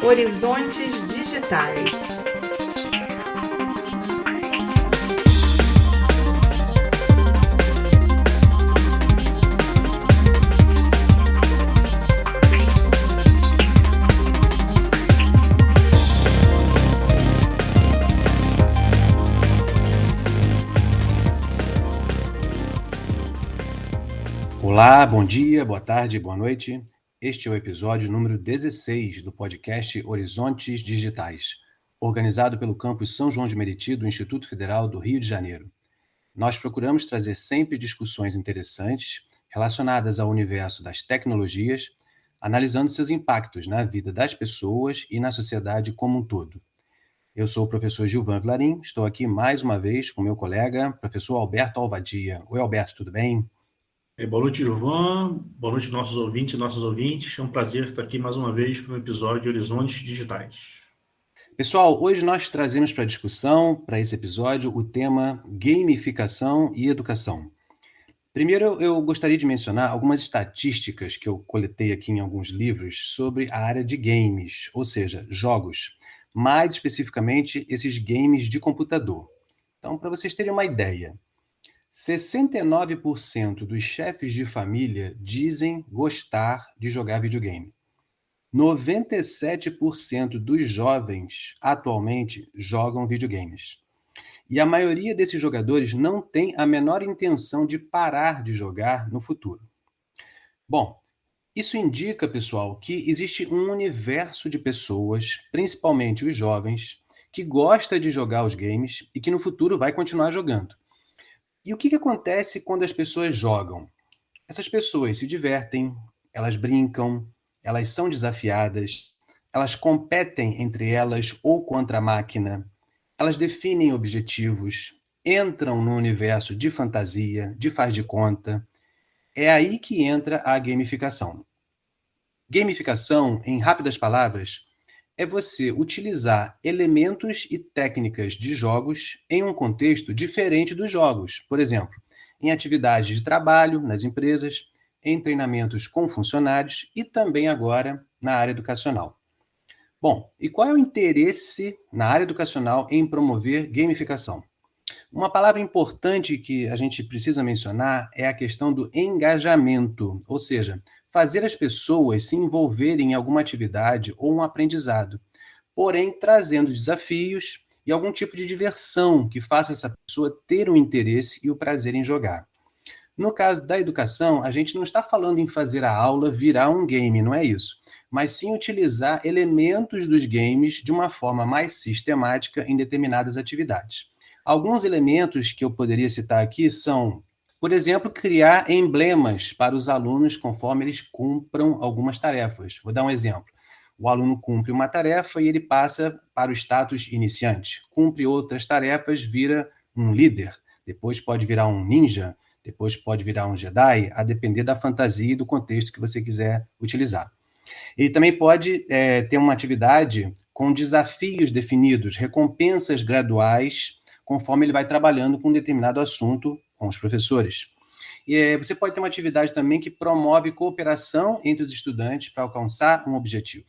Horizontes Digitais. Olá, bom dia, boa tarde, boa noite. Este é o episódio número 16 do podcast Horizontes Digitais, organizado pelo campus São João de Meriti do Instituto Federal do Rio de Janeiro. Nós procuramos trazer sempre discussões interessantes relacionadas ao universo das tecnologias, analisando seus impactos na vida das pessoas e na sociedade como um todo. Eu sou o professor Gilvan Vilarim, estou aqui mais uma vez com meu colega, professor Alberto Alvadia. Oi, Alberto, tudo bem? Boa noite, Gilvan. Boa noite, nossos ouvintes e nossas ouvintes. É um prazer estar aqui mais uma vez para um episódio de Horizontes Digitais. Pessoal, hoje nós trazemos para discussão, para esse episódio, o tema gamificação e educação. Primeiro, eu gostaria de mencionar algumas estatísticas que eu coletei aqui em alguns livros sobre a área de games, ou seja, jogos, mais especificamente esses games de computador. Então, para vocês terem uma ideia, 69% dos chefes de família dizem gostar de jogar videogame. 97% dos jovens atualmente jogam videogames. E a maioria desses jogadores não tem a menor intenção de parar de jogar no futuro. Bom, isso indica, pessoal, que existe um universo de pessoas, principalmente os jovens, que gosta de jogar os games e que no futuro vai continuar jogando. E o que acontece quando as pessoas jogam? Essas pessoas se divertem, elas brincam, elas são desafiadas, elas competem entre elas ou contra a máquina, elas definem objetivos, entram no universo de fantasia, de faz de conta. É aí que entra a gamificação. Gamificação, em rápidas palavras, é você utilizar elementos e técnicas de jogos em um contexto diferente dos jogos. Por exemplo, em atividades de trabalho nas empresas, em treinamentos com funcionários e também agora na área educacional. Bom, e qual é o interesse na área educacional em promover gamificação? Uma palavra importante que a gente precisa mencionar é a questão do engajamento, ou seja, fazer as pessoas se envolverem em alguma atividade ou um aprendizado, porém trazendo desafios e algum tipo de diversão que faça essa pessoa ter um interesse e o prazer em jogar. No caso da educação, a gente não está falando em fazer a aula virar um game, não é isso, mas sim utilizar elementos dos games de uma forma mais sistemática em determinadas atividades. Alguns elementos que eu poderia citar aqui são, por exemplo, criar emblemas para os alunos conforme eles cumpram algumas tarefas. Vou dar um exemplo. O aluno cumpre uma tarefa e ele passa para o status iniciante. Cumpre outras tarefas, vira um líder. Depois pode virar um ninja. Depois pode virar um Jedi, a depender da fantasia e do contexto que você quiser utilizar. Ele também pode ter uma atividade com desafios definidos, recompensas graduais, conforme ele vai trabalhando com um determinado assunto com os professores. E você pode ter uma atividade também que promove cooperação entre os estudantes para alcançar um objetivo.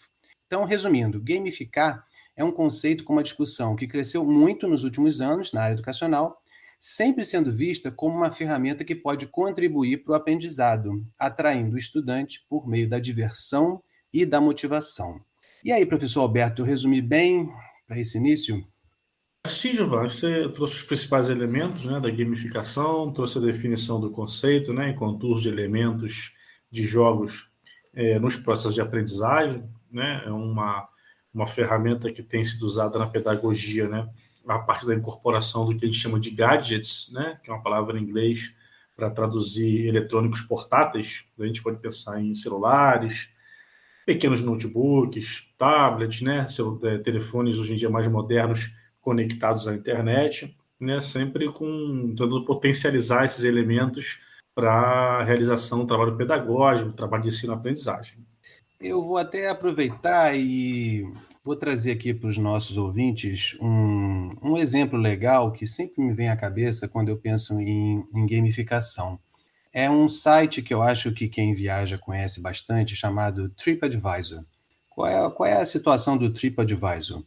Então, resumindo, gamificar é um conceito com uma discussão que cresceu muito nos últimos anos na área educacional, sempre sendo vista como uma ferramenta que pode contribuir para o aprendizado, atraindo o estudante por meio da diversão e da motivação. E aí, professor Alberto, eu resumi bem para esse início? Sim, Gilvan, você trouxe os principais elementos, né, da gamificação, trouxe a definição do conceito, né, enquanto uso de elementos de jogos nos processos de aprendizagem, né, é uma ferramenta que tem sido usada na pedagogia, né, a partir da incorporação do que a gente chama de gadgets, né, que é uma palavra em inglês para traduzir eletrônicos portáteis. A gente pode pensar em celulares, pequenos notebooks, tablets, né, telefones hoje em dia mais modernos conectados à internet, né, sempre tentando potencializar esses elementos para a realização do trabalho pedagógico, do trabalho de ensino-aprendizagem. Eu vou até aproveitar e vou trazer aqui para os nossos ouvintes um exemplo legal que sempre me vem à cabeça quando eu penso em gamificação. É um site que eu acho que quem viaja conhece bastante, chamado TripAdvisor. Qual é a situação do TripAdvisor?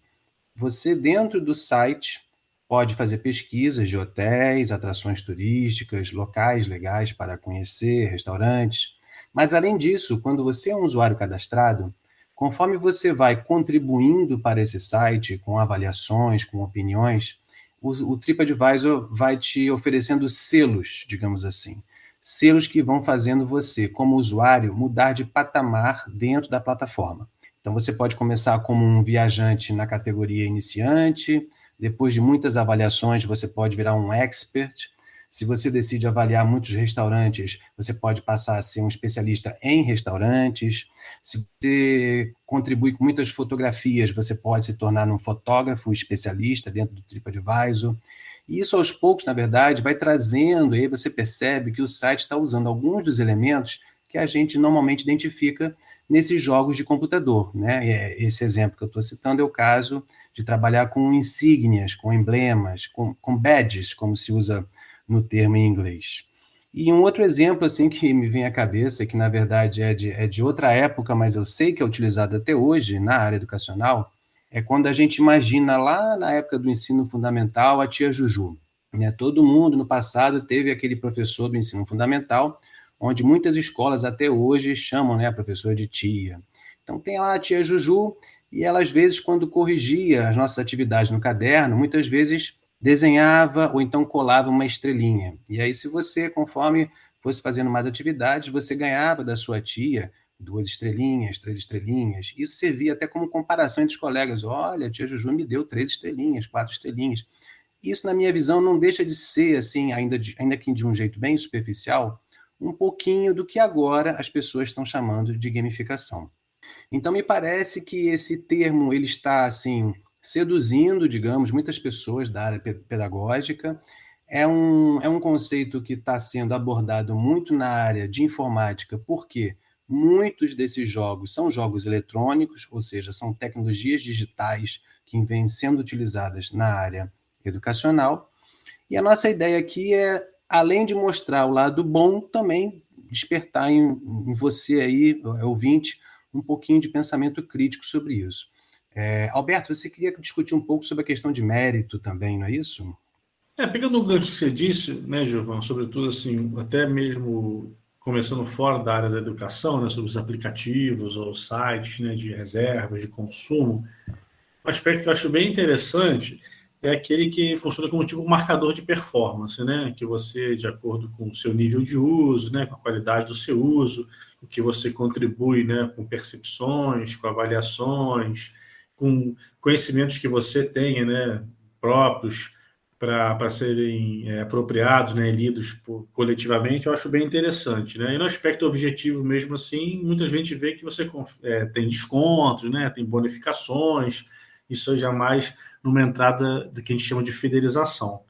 Você, dentro do site, pode fazer pesquisas de hotéis, atrações turísticas, locais legais para conhecer, restaurantes. Mas, além disso, quando você é um usuário cadastrado, conforme você vai contribuindo para esse site com avaliações, com opiniões, o TripAdvisor vai te oferecendo selos, digamos assim. Selos que vão fazendo você, como usuário, mudar de patamar dentro da plataforma. Então, você pode começar como um viajante na categoria iniciante, depois de muitas avaliações, você pode virar um expert. Se você decide avaliar muitos restaurantes, você pode passar a ser um especialista em restaurantes. Se você contribui com muitas fotografias, você pode se tornar um fotógrafo especialista dentro do TripAdvisor. E isso, aos poucos, na verdade, vai trazendo, aí você percebe que o site está usando alguns dos elementos que a gente normalmente identifica nesses jogos de computador, né? Esse exemplo que eu estou citando é o caso de trabalhar com insígnias, com emblemas, com badges, como se usa no termo em inglês. E um outro exemplo assim que me vem à cabeça, que na verdade é de outra época, mas eu sei que é utilizado até hoje na área educacional, é quando a gente imagina lá na época do ensino fundamental a tia Juju. Né? Todo mundo no passado teve aquele professor do ensino fundamental, onde muitas escolas até hoje chamam, né, a professora de tia. Então tem lá a tia Juju, e ela às vezes quando corrigia as nossas atividades no caderno, muitas vezes desenhava ou então colava uma estrelinha. E aí se você, conforme fosse fazendo mais atividades, você ganhava da sua tia 2 estrelinhas, 3 estrelinhas. Isso servia até como comparação entre os colegas. Olha, a tia Juju me deu 3 estrelinhas, 4 estrelinhas. Isso, na minha visão, não deixa de ser, assim, ainda que de um jeito bem superficial, um pouquinho do que agora as pessoas estão chamando de gamificação. Então, me parece que esse termo ele está assim seduzindo, digamos, muitas pessoas da área pedagógica. É um conceito que está sendo abordado muito na área de informática, porque muitos desses jogos são jogos eletrônicos, ou seja, são tecnologias digitais que vêm sendo utilizadas na área educacional. E a nossa ideia aqui é, além de mostrar o lado bom, também despertar em você aí, ouvinte, um pouquinho de pensamento crítico sobre isso. Alberto, você queria discutir um pouco sobre a questão de mérito também, não é isso? Pegando o gancho que você disse, né, Giovanni, sobretudo assim, até mesmo começando fora da área da educação, né, sobre os aplicativos ou sites, né, de reservas, de consumo, um aspecto que eu acho bem interessante é aquele que funciona como tipo um marcador de performance, né? Que você, de acordo com o seu nível de uso, né, com a qualidade do seu uso, o que você contribui, né, com percepções, com avaliações, com conhecimentos que você tenha, né, próprios para serem apropriados, né, lidos coletivamente, eu acho bem interessante, né? E no aspecto objetivo mesmo assim, muitas vezes a gente vê que você tem descontos, né, tem bonificações, isso é jamais numa entrada do que a gente chama de fidelização.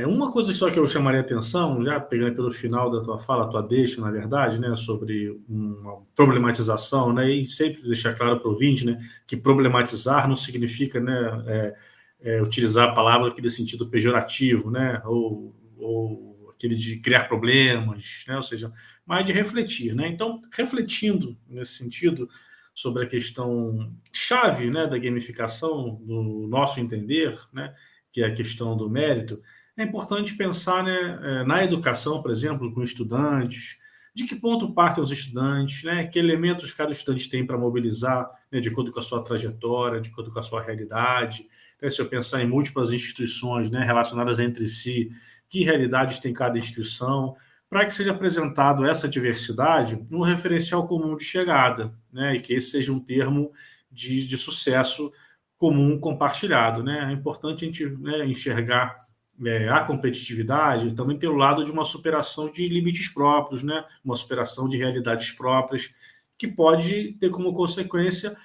Uma coisa só que eu chamaria atenção, já pegando pelo final da tua fala, tua deixa, na verdade, né, sobre uma problematização, né, e sempre deixar claro para o ouvinte, né, que problematizar não significa, né, utilizar a palavra aquele sentido pejorativo, né, ou aquele de criar problemas, né, ou seja, mais de refletir, né. Então, refletindo nesse sentido sobre a questão chave, né, da gamificação, do nosso entender, né, que é a questão do mérito, é importante pensar, né, na educação, por exemplo, com estudantes, de que ponto partem os estudantes, né, que elementos cada estudante tem para mobilizar, né, de acordo com a sua trajetória, de acordo com a sua realidade. Né, se eu pensar em múltiplas instituições, né, relacionadas entre si, que realidades tem cada instituição, para que seja apresentado essa diversidade no referencial comum de chegada, né, e que esse seja um termo de sucesso comum compartilhado. Né? É importante a gente, né, enxergar a competitividade também pelo lado de uma superação de limites próprios, né? Uma superação de realidades próprias, que pode ter como consequência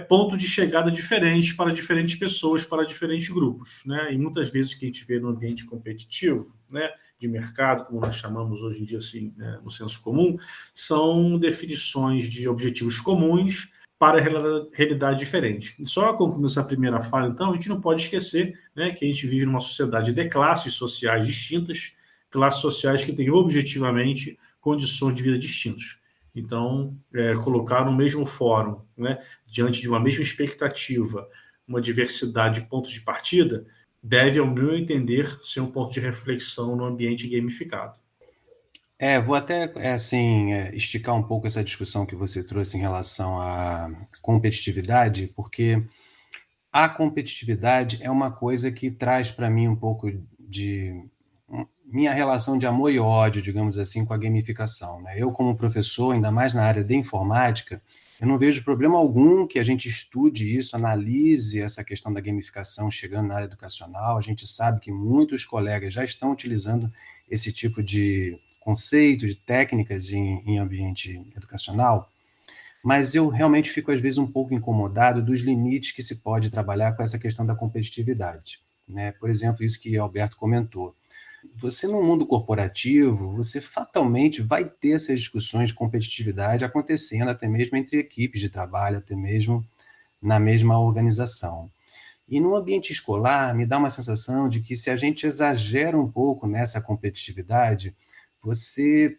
ponto de chegada diferentes para diferentes pessoas, para diferentes grupos. Né? E muitas vezes o que a gente vê no ambiente competitivo, né, de mercado, como nós chamamos hoje em dia assim, né, no senso comum, são definições de objetivos comuns para realidade diferente. E só concluindo essa primeira fala, então, a gente não pode esquecer, né, que a gente vive numa sociedade de classes sociais distintas, classes sociais que têm objetivamente condições de vida distintas. Então, colocar no mesmo fórum, né, diante de uma mesma expectativa, uma diversidade de pontos de partida, deve, ao meu entender, ser um ponto de reflexão no ambiente gamificado. Vou até, assim, esticar um pouco essa discussão que você trouxe em relação à competitividade, porque a competitividade é uma coisa que traz para mim um pouco de minha relação de amor e ódio, digamos assim, com a gamificação, né? Eu, como professor, ainda mais na área de informática, eu não vejo problema algum que a gente estude isso, analise essa questão da gamificação chegando na área educacional. A gente sabe que muitos colegas já estão utilizando esse tipo de conceito, de técnicas em ambiente educacional, mas eu realmente fico, às vezes, um pouco incomodado dos limites que se pode trabalhar com essa questão da competitividade, né? Por exemplo, isso que Alberto comentou. Você, no mundo corporativo, você fatalmente vai ter essas discussões de competitividade acontecendo até mesmo entre equipes de trabalho, até mesmo na mesma organização. E no ambiente escolar, me dá uma sensação de que se a gente exagera um pouco nessa competitividade, você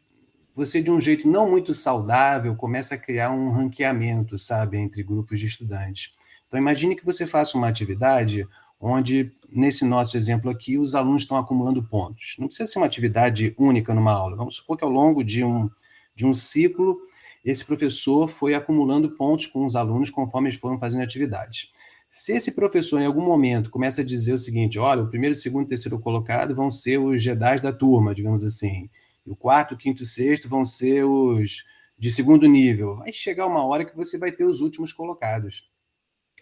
você de um jeito não muito saudável começa a criar um ranqueamento, sabe, entre grupos de estudantes. Então imagine que você faça uma atividade onde, nesse nosso exemplo aqui, os alunos estão acumulando pontos. Não precisa ser uma atividade única numa aula. Vamos supor que ao longo de um ciclo, esse professor foi acumulando pontos com os alunos conforme eles foram fazendo atividades. Se esse professor, em algum momento, começa a dizer o seguinte: olha, o primeiro, segundo e terceiro colocado vão ser os Jedis da turma, digamos assim, e o quarto, quinto e sexto vão ser os de segundo nível. Vai chegar uma hora que você vai ter os últimos colocados.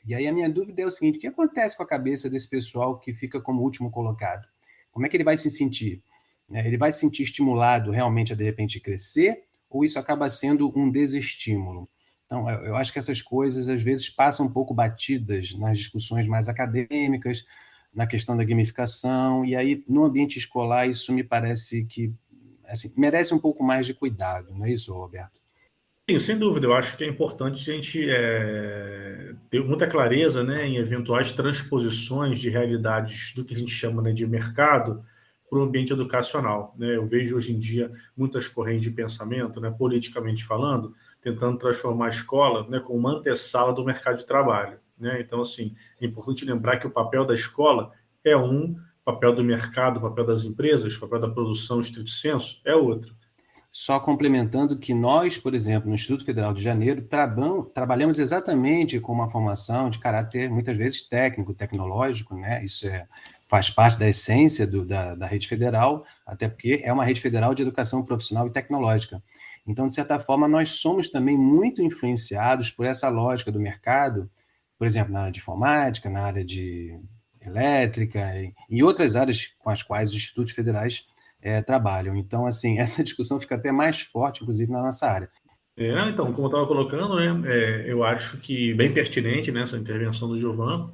E aí a minha dúvida é o seguinte: o que acontece com a cabeça desse pessoal que fica como último colocado? Como é que ele vai se sentir? Ele vai se sentir estimulado realmente a, de repente, crescer? Ou isso acaba sendo um desestímulo? Então, eu acho que essas coisas, às vezes, passam um pouco batidas nas discussões mais acadêmicas, na questão da gamificação, e aí, no ambiente escolar, isso me parece que assim, merece um pouco mais de cuidado, não é isso, Roberto? Sim, sem dúvida, eu acho que é importante a gente ter muita clareza, né, em eventuais transposições de realidades do que a gente chama, né, de mercado para o ambiente educacional, né? Eu vejo hoje em dia muitas correntes de pensamento, né, politicamente falando, tentando transformar a escola, né, como uma antessala do mercado de trabalho, né? Então, assim, é importante lembrar que o papel da escola é um, o papel do mercado, o papel das empresas, o papel da produção, estrito senso, é outro. Só complementando que nós, por exemplo, no Instituto Federal de Janeiro, trabalhamos exatamente com uma formação de caráter, muitas vezes, técnico, tecnológico, né? Isso faz parte da essência da rede federal, até porque é uma rede federal de educação profissional e tecnológica. Então, de certa forma, nós somos também muito influenciados por essa lógica do mercado, por exemplo, na área de informática, na área de elétrica e outras áreas com as quais os institutos federais trabalham. Então, assim, essa discussão fica até mais forte, inclusive, na nossa área. Então, como eu estava colocando, né, eu acho que bem pertinente nessa intervenção do Giovan.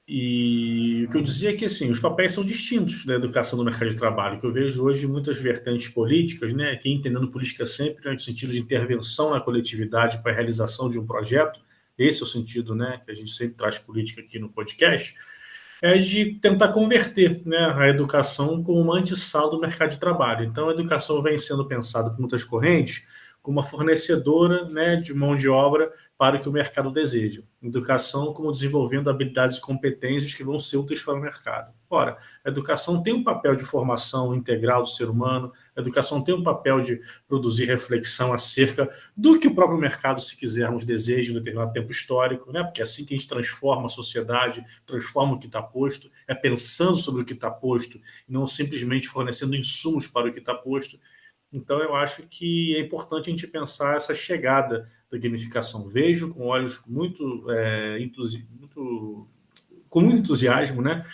E o que eu dizia é que assim, os papéis são distintos da educação do mercado de trabalho, que eu vejo hoje muitas vertentes políticas, né, que entendendo política sempre né, no sentido de intervenção na coletividade para a realização de um projeto, esse é o sentido né, que a gente sempre traz política aqui no podcast, é de tentar converter né, a educação como uma antessala do mercado de trabalho. Então, a educação vem sendo pensada por muitas correntes como uma fornecedora né, de mão de obra para o que o mercado deseja. Educação como desenvolvendo habilidades e competências que vão ser úteis para o mercado. Ora, a educação tem um papel de formação integral do ser humano, a educação tem um papel de produzir reflexão acerca do que o próprio mercado, se quisermos, deseja em um determinado tempo histórico, né? Porque é assim que a gente transforma a sociedade, transforma o que está posto, é pensando sobre o que está posto, e não simplesmente fornecendo insumos para o que está posto. Então, eu acho que é importante a gente pensar essa chegada da gamificação. Vejo com olhos com muito entusiasmo, né?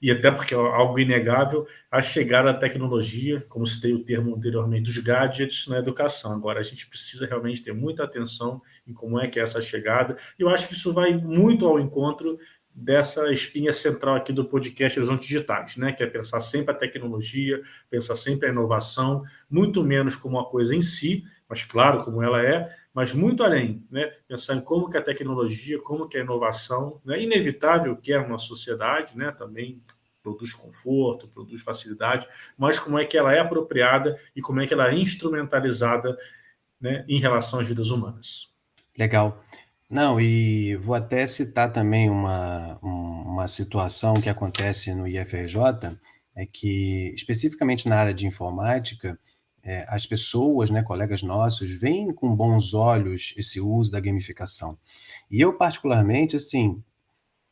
E até porque é algo inegável, a chegar à tecnologia, como citei o termo anteriormente, dos gadgets na educação. Agora, a gente precisa realmente ter muita atenção em como é que é essa chegada. E eu acho que isso vai muito ao encontro dessa espinha central aqui do podcast Horizontes Digitais, né? Que é pensar sempre a tecnologia, pensar sempre a inovação, muito menos como uma coisa em si, mas claro, como ela é, mas muito além, né? Pensar em como que a tecnologia, como que a inovação, né? Inevitável que é uma sociedade, né? Também produz conforto, produz facilidade, mas como é que ela é apropriada e como é que ela é instrumentalizada né, em relação às vidas humanas. Legal. Não, e vou até citar também uma situação que acontece no IFRJ, é que, especificamente na área de informática, as pessoas, né, colegas nossos, veem com bons olhos esse uso da gamificação. E eu, particularmente, assim,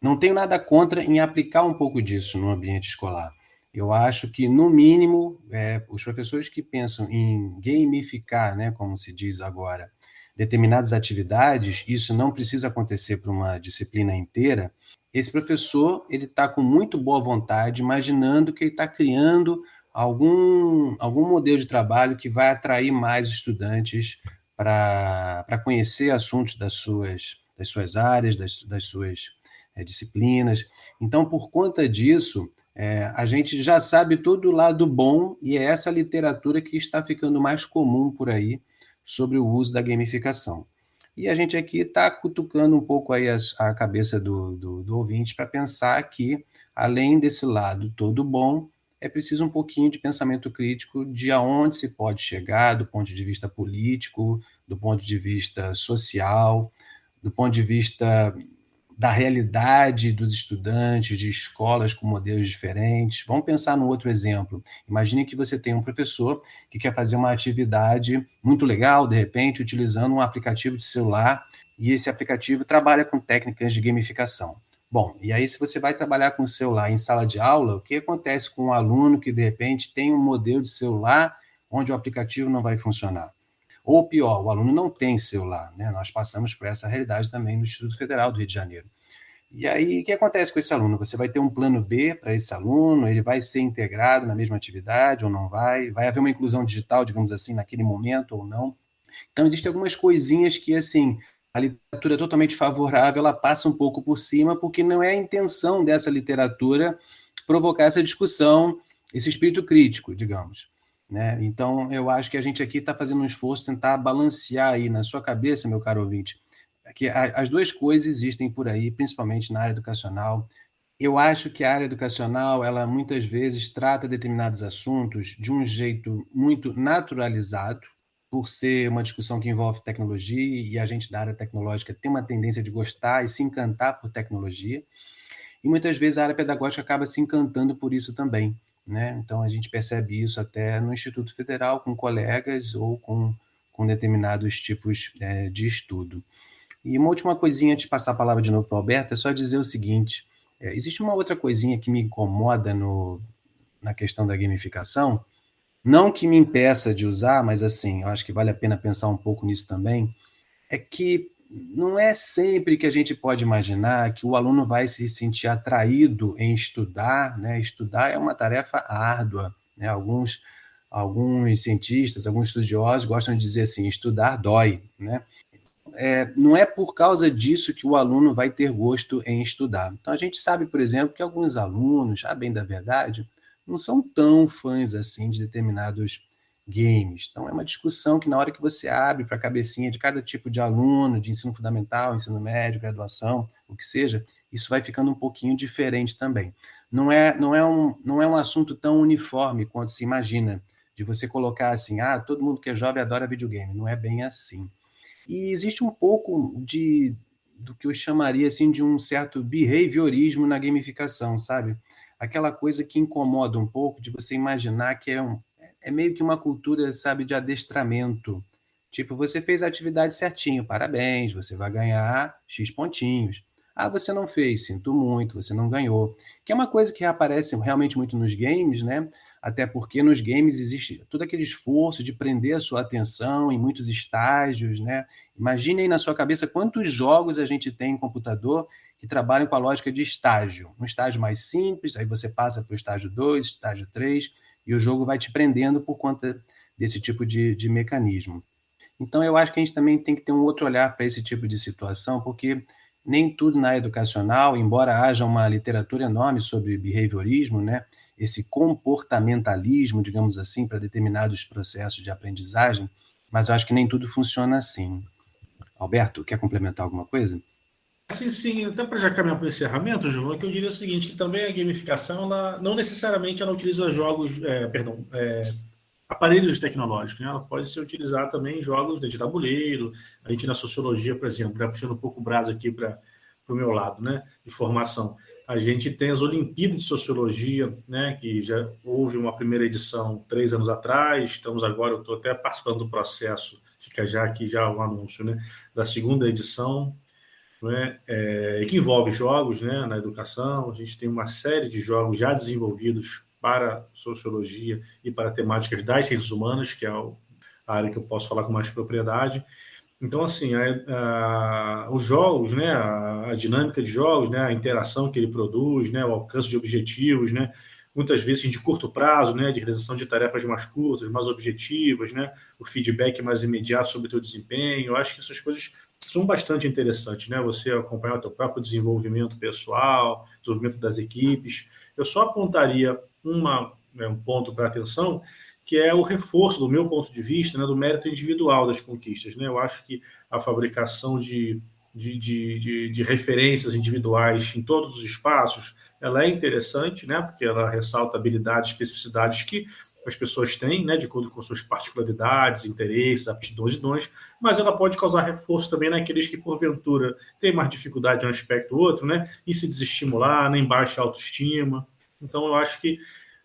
não tenho nada contra em aplicar um pouco disso no ambiente escolar. Eu acho que, no mínimo, os professores que pensam em gamificar, né, como se diz agora, determinadas atividades, isso não precisa acontecer para uma disciplina inteira. Esse professor ele está com muito boa vontade, imaginando que ele está criando algum modelo de trabalho que vai atrair mais estudantes para conhecer assuntos das suas áreas, das suas disciplinas. Então, por conta disso, a gente já sabe todo o lado bom e é essa literatura que está ficando mais comum por aí sobre o uso da gamificação. E a gente aqui está cutucando um pouco aí a cabeça do ouvinte para pensar que, além desse lado todo bom, é preciso um pouquinho de pensamento crítico de aonde se pode chegar, do ponto de vista político, do ponto de vista social, do ponto de vista da realidade dos estudantes, de escolas com modelos diferentes. Vamos pensar num outro exemplo. Imagine que você tem um professor que quer fazer uma atividade muito legal, de repente, utilizando um aplicativo de celular, e esse aplicativo trabalha com técnicas de gamificação. Bom, e aí se você vai trabalhar com o celular em sala de aula, o que acontece com um aluno que, de repente, tem um modelo de celular onde o aplicativo não vai funcionar? Ou pior, o aluno não tem celular, né? Nós passamos por essa realidade também no Instituto Federal do Rio de Janeiro. E aí, o que acontece com esse aluno? Você vai ter um plano B para esse aluno, ele vai ser integrado na mesma atividade ou não vai? Vai haver uma inclusão digital, digamos assim, naquele momento ou não? Então, existem algumas coisinhas que, assim, a literatura é totalmente favorável, ela passa um pouco por cima, porque não é a intenção dessa literatura provocar essa discussão, esse espírito crítico, digamos. Né? Então, eu acho que a gente aqui está fazendo um esforço tentar balancear aí na sua cabeça, meu caro ouvinte, que as duas coisas existem por aí, principalmente na área educacional. Eu acho que a área educacional, ela muitas vezes trata determinados assuntos de um jeito muito naturalizado, por ser uma discussão que envolve tecnologia, e a gente da área tecnológica tem uma tendência de gostar e se encantar por tecnologia, e muitas vezes a área pedagógica acaba se encantando por isso também. Né? Então, a gente percebe isso até no Instituto Federal, com colegas ou com determinados tipos de estudo. E uma última coisinha, antes de passar a palavra de novo para o Alberto, é só dizer o seguinte, existe uma outra coisinha que me incomoda na questão da gamificação, não que me impeça de usar, mas assim, eu acho que vale a pena pensar um pouco nisso também, é que não é sempre que a gente pode imaginar que o aluno vai se sentir atraído em estudar, né? Estudar é uma tarefa árdua, né? Alguns cientistas, alguns estudiosos gostam de dizer assim, estudar dói, né? Não é por causa disso que o aluno vai ter gosto em estudar. Então, a gente sabe, por exemplo, que alguns alunos, a bem da verdade, não são tão fãs assim de determinados games. Então, é uma discussão que, na hora que você abre para a cabecinha de cada tipo de aluno, de ensino fundamental, ensino médio, graduação, o que seja, isso vai ficando um pouquinho diferente também. Não é um assunto tão uniforme quanto se imagina, de você colocar assim, todo mundo que é jovem adora videogame. Não é bem assim. E existe um pouco do que eu chamaria assim de um certo behaviorismo na gamificação, sabe? Aquela coisa que incomoda um pouco de você imaginar que é meio que uma cultura, sabe, de adestramento. Tipo, você fez a atividade certinho, parabéns, você vai ganhar X pontinhos. Você não fez, sinto muito, você não ganhou. Que é uma coisa que aparece realmente muito nos games, né? Até porque nos games existe todo aquele esforço de prender a sua atenção em muitos estágios, né? Imagine aí na sua cabeça quantos jogos a gente tem em computador que trabalham com a lógica de estágio. Um estágio mais simples, aí você passa para o estágio 2, estágio 3, e o jogo vai te prendendo por conta desse tipo de mecanismo. Então, eu acho que a gente também tem que ter um outro olhar para esse tipo de situação, porque nem tudo na área educacional, embora haja uma literatura enorme sobre behaviorismo, né, esse comportamentalismo, digamos assim, para determinados processos de aprendizagem, mas eu acho que nem tudo funciona assim. Alberto, quer complementar alguma coisa? Assim, sim, até para já caminhar para o encerramento, Giovanni, que eu diria o seguinte, que também a gamificação, ela, não necessariamente ela utiliza jogos, aparelhos tecnológicos, né? Ela pode ser utilizada também em jogos de tabuleiro. A gente na sociologia, por exemplo, já puxando um pouco o brasa aqui para o meu lado, né, de formação. A gente tem as Olimpíadas de Sociologia, né, que já houve uma primeira edição 3 anos atrás, estamos agora, eu estou até participando do processo, fica já aqui já o anúncio, né, da segunda edição, né, que envolve jogos, né, na educação. A gente tem uma série de jogos já desenvolvidos para sociologia e para temáticas das ciências humanas, que é a área que eu posso falar com mais propriedade. Então, assim, os jogos, né, a dinâmica de jogos, né, a interação que ele produz, né, o alcance de objetivos, né, muitas vezes de curto prazo, né, de realização de tarefas mais curtas, mais objetivas, né, o feedback mais imediato sobre o teu desempenho. Eu acho que essas coisas são bastante interessantes, né, você acompanhar o teu próprio desenvolvimento pessoal, desenvolvimento das equipes. Eu só apontaria um ponto para atenção, que é o reforço, do meu ponto de vista, né, do mérito individual das conquistas. Né? Eu acho que a fabricação de referências individuais em todos os espaços, ela é interessante, né, porque ela ressalta habilidades, especificidades que as pessoas têm, né, de acordo com suas particularidades, interesses, aptidões e dons, mas ela pode causar reforço também naqueles que, porventura, têm mais dificuldade em um aspecto ou outro, né, em se desestimular, nem baixa autoestima. Então, eu acho que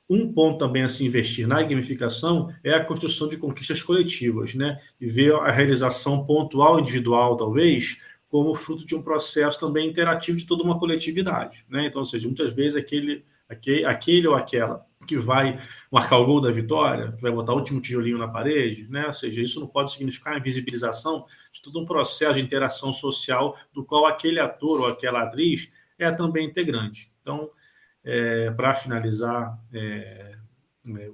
um ponto também a se investir na gamificação é a construção de conquistas coletivas, né? E ver a realização pontual individual, talvez, como fruto de um processo também interativo de toda uma coletividade, né? Então, ou seja, muitas vezes aquele ou aquela que vai marcar o gol da vitória, vai botar o último tijolinho na parede, né? Ou seja, isso não pode significar a invisibilização de todo um processo de interação social do qual aquele ator ou aquela atriz é também integrante. Então, para finalizar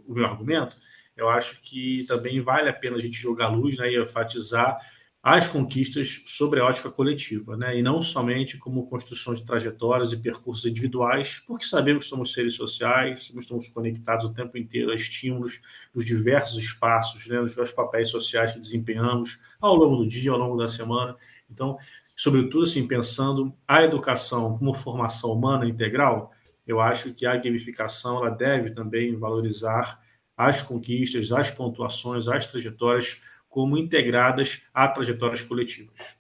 o meu argumento, eu acho que também vale a pena a gente jogar luz, né, e enfatizar as conquistas sobre a ótica coletiva, né, e não somente como construção de trajetórias e percursos individuais, porque sabemos que somos seres sociais, estamos conectados o tempo inteiro a estímulos nos diversos espaços, né, nos diversos papéis sociais que desempenhamos ao longo do dia, ao longo da semana. Então, sobretudo, assim, pensando a educação como formação humana integral, eu acho que a gamificação ela deve também valorizar as conquistas, as pontuações, as trajetórias como integradas a trajetórias coletivas.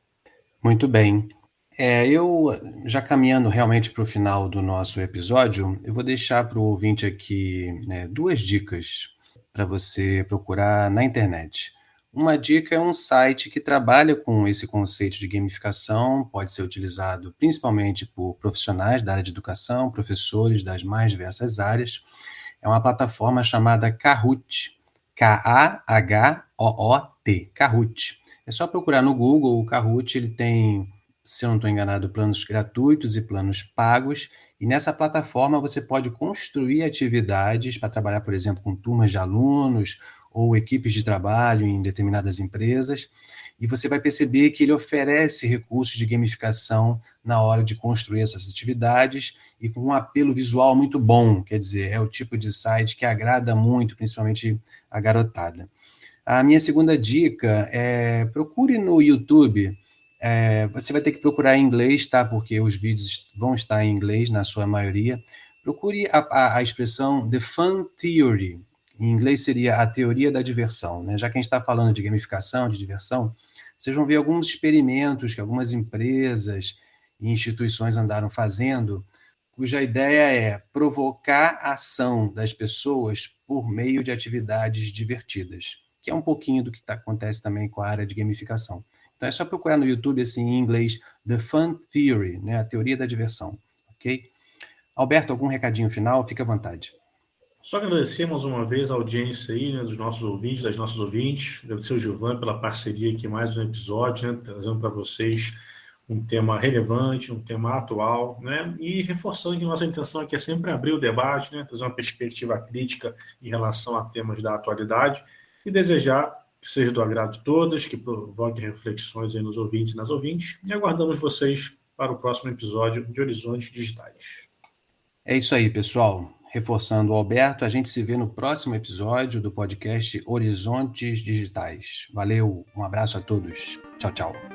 Muito bem. Eu, já caminhando realmente para o final do nosso episódio, eu vou deixar para o ouvinte aqui, né, 2 dicas para você procurar na internet. Uma dica é um site que trabalha com esse conceito de gamificação, pode ser utilizado principalmente por profissionais da área de educação, professores das mais diversas áreas. É uma plataforma chamada Kahoot, K-A-H-O-O-T, Kahoot. É só procurar no Google. O Kahoot ele tem, se eu não estou enganado, planos gratuitos e planos pagos, e nessa plataforma você pode construir atividades para trabalhar, por exemplo, com turmas de alunos ou equipes de trabalho em determinadas empresas, e você vai perceber que ele oferece recursos de gamificação na hora de construir essas atividades e com um apelo visual muito bom, quer dizer, é o tipo de site que agrada muito, principalmente a garotada. A minha segunda dica é procure no YouTube. Você vai ter que procurar em inglês, tá? Porque os vídeos vão estar em inglês na sua maioria. Procure a expressão The Fun Theory. Em inglês seria a teoria da diversão, né? Já que a gente está falando de gamificação, de diversão, vocês vão ver alguns experimentos que algumas empresas e instituições andaram fazendo, cuja ideia é provocar a ação das pessoas por meio de atividades divertidas, que é um pouquinho do que acontece também com a área de gamificação. Então é só procurar no YouTube, assim, em inglês, The Fun Theory, né, a teoria da diversão, ok? Alberto, algum recadinho final? Fique à vontade. Só agradecer mais uma vez a audiência aí, né, dos nossos ouvintes, das nossas ouvintes. Agradecer ao Gilvan pela parceria aqui, mais um episódio, né, trazendo para vocês um tema relevante, um tema atual, né, e reforçando que nossa intenção aqui é sempre abrir o debate, né, trazer uma perspectiva crítica em relação a temas da atualidade e desejar que seja do agrado de todas, que provoque reflexões aí nos ouvintes e nas ouvintes, e aguardamos vocês para o próximo episódio de Horizontes Digitais. É isso aí, pessoal. Reforçando o Alberto, a gente se vê no próximo episódio do podcast Horizontes Digitais. Valeu, um abraço a todos. Tchau, tchau.